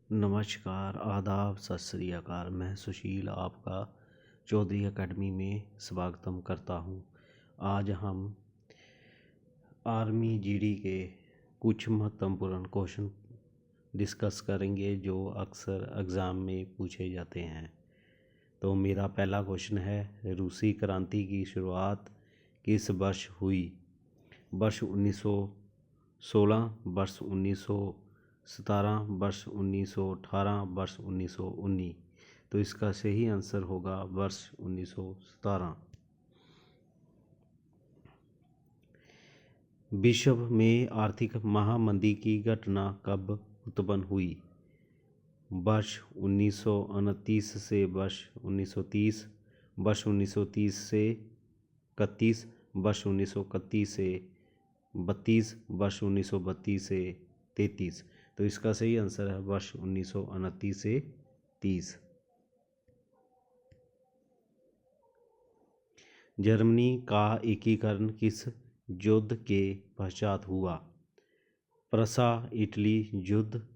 नमस्कार, आदाब, सत श्री अकाल। मैं सुशील आपका चौधरी एकेडमी में स्वागतम करता हूँ। आज हम आर्मी जीडी के कुछ महत्वपूर्ण क्वेश्चन डिस्कस करेंगे जो अक्सर एग्ज़ाम में पूछे जाते हैं। तो मेरा पहला क्वेश्चन है, रूसी क्रांति की शुरुआत किस वर्ष हुई? वर्ष 1916, वर्ष 1917, वर्ष 1918, वर्ष 1919। तो इसका सही आंसर होगा वर्ष 1917। विश्व में आर्थिक महामंदी की घटना कब उत्पन्न हुई? वर्ष 1929 से वर्ष 1930, वर्ष 1930 से 31, वर्ष 1931 से 32, वर्ष 1932 से 33। तो इसका सही आंसर है वर्ष 1929 से 30। जर्मनी का एकीकरण किस युद्ध के पश्चात हुआ? प्रसा इटली युद्ध,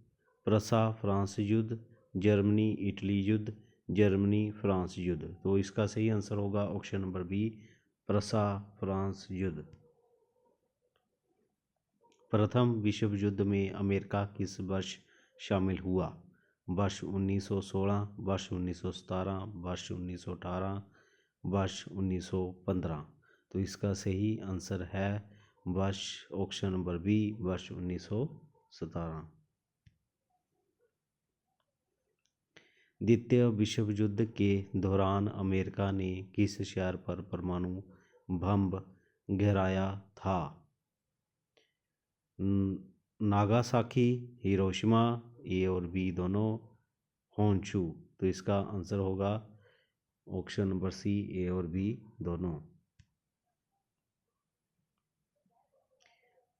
प्रसा फ्रांस युद्ध, जर्मनी इटली युद्ध, जर्मनी फ्रांस युद्ध। तो इसका सही आंसर होगा ऑप्शन नंबर बी, प्रसा फ्रांस युद्ध। प्रथम विश्व युद्ध में अमेरिका किस वर्ष शामिल हुआ? वर्ष 1916, वर्ष 1917, वर्ष 1918, वर्ष 1915। तो इसका सही आंसर है वर्ष ऑप्शन नंबर बी, वर्ष 1917। द्वितीय विश्व युद्ध के दौरान अमेरिका ने किस शहर पर परमाणु बम गिराया था? नागासाकी, हिरोशिमा, ए और बी दोनों, होन्शु। तो इसका आंसर होगा ऑप्शन नंबर सी, ए और बी दोनों।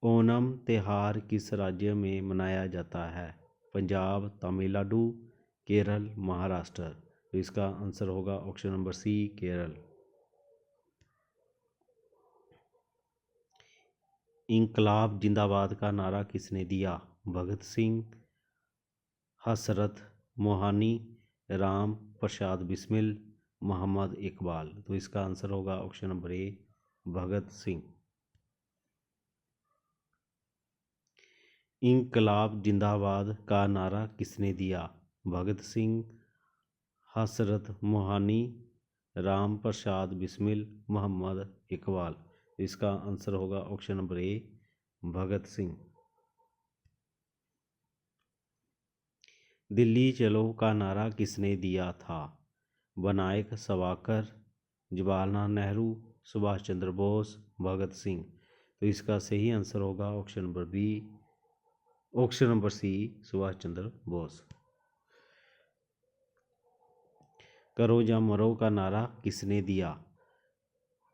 ओणम त्यौहार किस राज्य में मनाया जाता है? पंजाब, तमिलनाडु, केरल, महाराष्ट्र। तो इसका आंसर होगा ऑप्शन नंबर सी, केरल। इंकलाब जिंदाबाद का नारा किसने दिया? भगत सिंह, हसरत मोहानी, राम प्रसाद बिस्मिल, मोहम्मद इकबाल। तो इसका आंसर होगा ऑप्शन नंबर ए, भगत सिंह। इंकलाब जिंदाबाद का नारा किसने दिया? भगत सिंह, हसरत मोहानी, राम प्रसाद बिस्मिल, मोहम्मद इकबाल। इसका आंसर होगा ऑप्शन नंबर ए, भगत सिंह। दिल्ली चलो का नारा किसने दिया था? विनायक सावरकर, जवाहरलाल नेहरू, सुभाष चंद्र बोस, भगत सिंह। तो इसका सही आंसर होगा option number B, option number C, Subhash Chandra Bose. करो या मरो का नारा किसने दिया?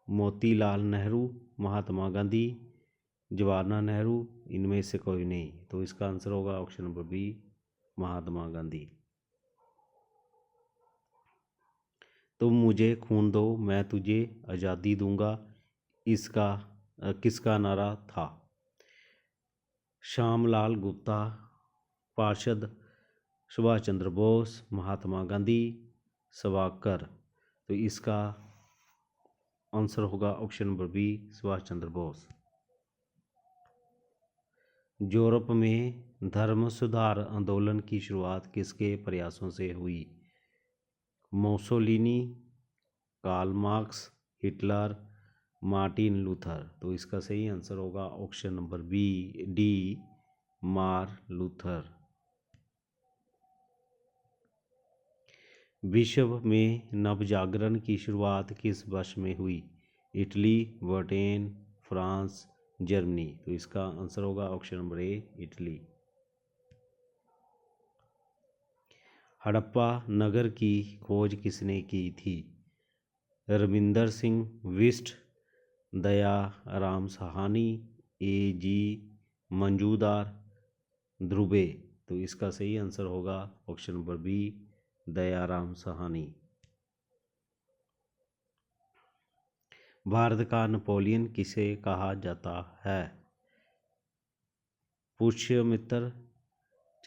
मोतीलाल नेहरू, महात्मा गांधी, जवाहरलाल नेहरू, इनमें से कोई नहीं। तो इसका आंसर होगा option number B, Mahatma Gandhi. तुम मुझे खून दो मैं तुझे आज़ादी दूंगा, इसका किसका नारा था? श्यामलाल गुप्ता, पार्षद, सुभाष चंद्र बोस, महात्मा गांधी, सावरकर। तो इसका आंसर होगा option number B, Subhash Chandra Bose. Europe में धर्म सुधार आंदोलन की शुरुआत किसके प्रयासों से हुई? Mussolini, Karl Marx, Hitler, Martin Luther. तो इसका सही आंसर होगा option number B, D, Martin Luther. विश्व में नवजागरण की शुरुआत किस वर्ष में हुई? Italy, Britain, France, Germany. तो इसका आंसर होगा option number A, Italy. Harappa नगर की खोज किसने की थी? रविंदर सिंह बिष्ट, दया राम साहनी, ए जी मंजूदार, ध्रुवे। तो इसका सही आंसर होगा option number B, Dayaram Sahni. Bharat का नेपोलियन किसे कहा जाता है? पुष्यमित्र,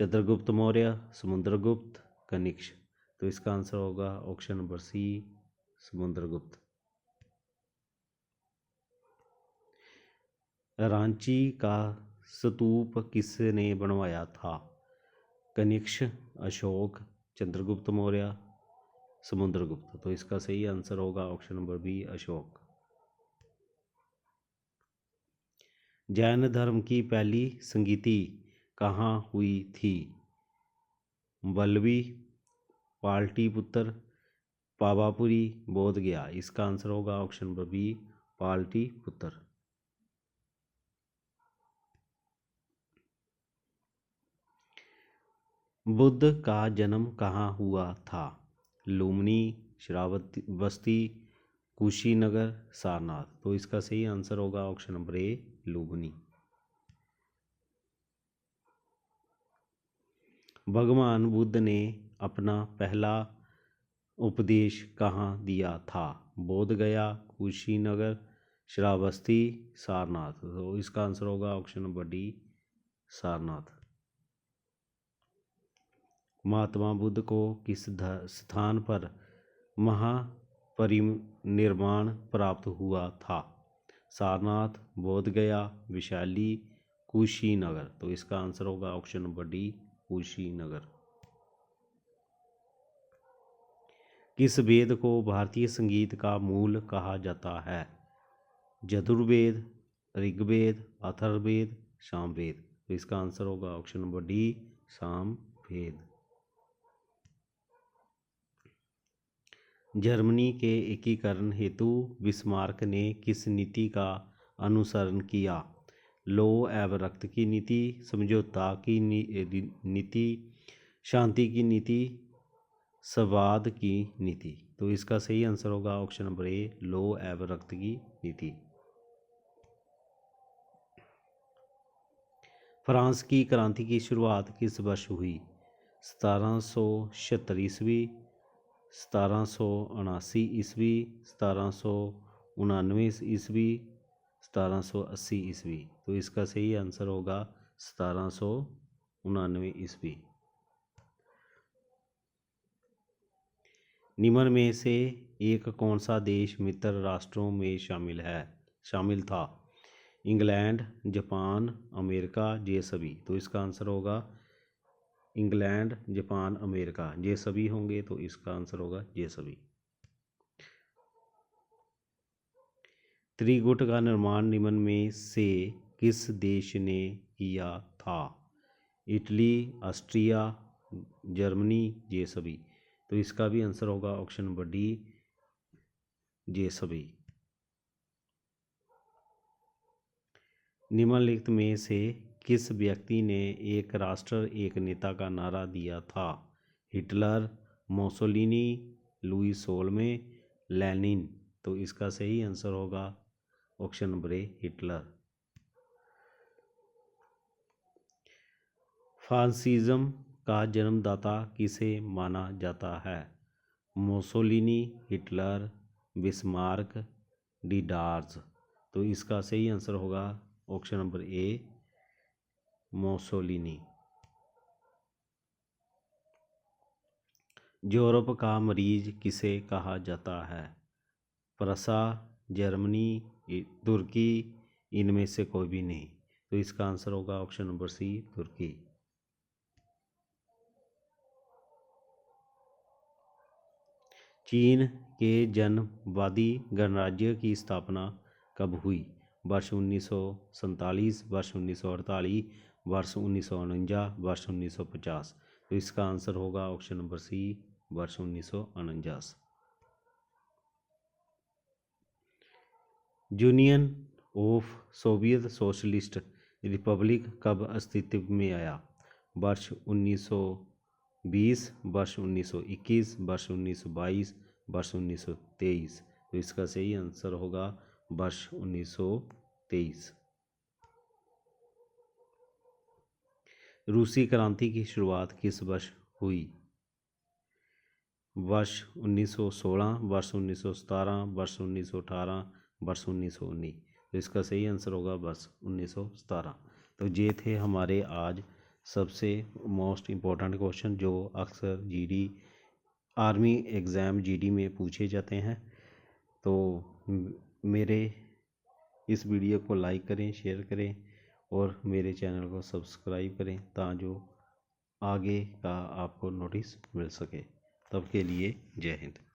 चंद्रगुप्त मौर्य, समुद्रगुप्त, कनिष्क। तो इसका आंसर होगा option number C, Samudragupta. Ranchi का स्तूप किसने बनवाया था? कनिष्क, अशोक, चंद्रगुप्त मौर्य, समुद्रगुप्त। तो इसका सही आंसर होगा option number B, Ashok. Jain धर्म की पहली संगीति कहाँ हुई थी? वल्लभी, पाटलिपुत्र, पावापुरी, बोध गया। इसका आंसर होगा option number B, Pataliputra. Buddha का जन्म कहाँ हुआ था? लुम्बिनी, श्रावस्ती, कुशीनगर, सारनाथ। तो इसका सही आंसर होगा ऑप्शन नंबर ए, लुम्बिनी। भगवान बुद्ध ने अपना पहला उपदेश कहाँ दिया था? बोध गया, कुशीनगर, श्रावस्ती, सारनाथ। तो इसका आंसर होगा option number D, Sarnath. Mahatma Buddha को किस स्थान पर महापरिनिर्वाण प्राप्त हुआ था? सारनाथ, बोध गया, वैशाली, कुशीनगर। तो इसका आंसर होगा ऑप्शन नंबर डी, कुशीनगर। किस वेद को भारतीय संगीत का मूल कहा जाता है? यजुर्वेद, ऋग्वेद, अथर्ववेद, सामवेद। तो इसका आंसर होगा option number D, Samaveda. Germany के एकीकरण हेतु बिस्मार्क ने किस नीति का अनुसरण किया? लो एवं रक्त की नीति, समझौता की नीति, शांति की नीति, संवाद की नीति। तो इसका सही आंसर होगा ऑप्शन नंबर ए, लो एवं रक्त की नीति। फ्रांस की क्रांति की शुरुआत किस वर्ष हुई? 1776 ईस्वी, 1779 ईस्वी, 1799 ईस्वी, 1780 ईस्वी। तो इसका सही आंसर होगा 1799 ईस्वी। निम्न में से एक कौन सा देश मित्र राष्ट्रों में शामिल था? इंग्लैंड, जापान, अमेरिका, ये सभी। तो इसका आंसर होगा इंग्लैंड, जापान, अमेरिका, ये सभी होंगे। तो इसका आंसर होगा ये सभी। त्रिकूट का निर्माण निम्न में से किस देश ने किया था? इटली, ऑस्ट्रिया, जर्मनी, ये सभी। तो इसका भी आंसर होगा ऑप्शन नंबर डी, ये सभी। निम्नलिखित में से किस व्यक्ति ने एक राष्ट्र एक नेता का नारा दिया था? हिटलर, मोसोलिनी, लुई 16वें, लेनिन। तो इसका सही आंसर होगा option number A, Hitler. Fascism का जन्मदाता किसे माना जाता है? मोसोलिनी, हिटलर, बिस्मार्क, डिडार्स। तो इसका सही आंसर होगा option number A, Mussolini. Europe का मरीज किसे कहा जाता है? प्रसा, जर्मनी, तुर्की, इनमें से कोई भी नहीं। तो इसका आंसर होगा ऑप्शन नंबर सी, तुर्की। चीन के जनवादी गणराज्य की स्थापना कब हुई? वर्ष 1947, वर्ष 1948, वर्ष 1949, वर्ष 1950। तो इसका आंसर होगा ऑप्शन नंबर सी, वर्ष 1949। Union of Soviet socialist Republic कब अस्तित्व में आया? वर्ष 1920, वर्ष 1921, वर्ष 1922, वर्ष 1923। तो इसका सही आंसर होगा वर्ष 1923। रूसी क्रांति की शुरुआत किस वर्ष हुई? वर्ष 1916, वर्ष 1917, वर्ष 1918, वर्ष 1919। तो इसका सही आंसर होगा वर्ष 1917। तो ये थे हमारे आज सबसे मोस्ट इम्पोर्टेंट क्वेश्चन जो अक्सर जीडी आर्मी एग्ज़ाम जीडी में पूछे जाते हैं। तो मेरे इस वीडियो को लाइक करें, शेयर करें और मेरे चैनल को सब्सक्राइब करें ताकि आगे का आपको नोटिस मिल सके। तब के लिए जय हिंद।